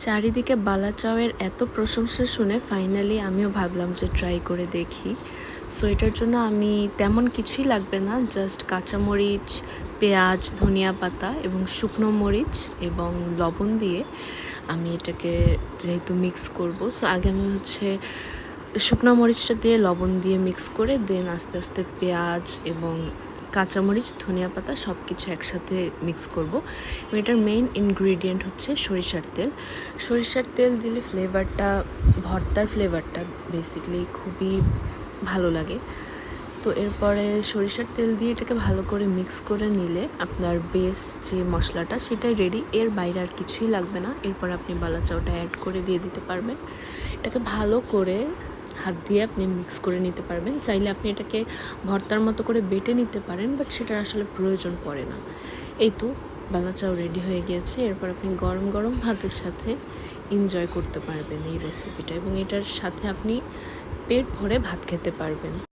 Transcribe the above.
চারিদিকে বালা চাউয়ের এত প্রশংসা শুনে ফাইনালি আমিও ভাবলাম যে ট্রাই করে দেখি। সো এটার জন্য আমি তেমন কিছুই লাগবে না, জাস্ট কাঁচামরিচ, পেঁয়াজ, ধনিয়া পাতা এবং শুকনো মরিচ এবং লবণ দিয়ে আমি এটাকে যেহেতু মিক্স করব, সো আগে আমি শুকনো মরিচটা দিয়ে লবণ দিয়ে মিক্স করে দেন আস্তে আস্তে পেঁয়াজ এবং কাঁচামরিচ, ধনিয়া পাতা সব কিছু একসাথে মিক্স করব। এবং এটার মেইন ইনগ্রিডিয়েন্ট হচ্ছে সরিষার তেল। সরিষার তেল দিলে ভর্তার ফ্লেভারটা বেসিক্যালি খুবই ভালো লাগে। তো এরপরে সরিষার তেল দিয়ে এটাকে ভালো করে মিক্স করে নিলে আপনার বেস যে মশলাটা সেটাই রেডি। এর বাইরে আর কিছুই লাগবে না। এরপর আপনি বালা চাউটা অ্যাড করে দিয়ে দিতে পারবেন। এটাকে ভালো করে হাত দিয়ে আপনি মিক্স করে নিতে পারবেন। চাইলে আপনি এটাকে ভর্তার মতো করে বেটে নিতে পারেন, বাট সেটার আসলে প্রয়োজন পড়ে না। এই তো বালা চাউ রেডি হয়ে গিয়েছে। এরপর আপনি গরম গরম ভাতের সাথে এনজয় করতে পারবেন এই রেসিপিটা, এবং এটার সাথে আপনি পেট ভরে ভাত খেতে পারবেন।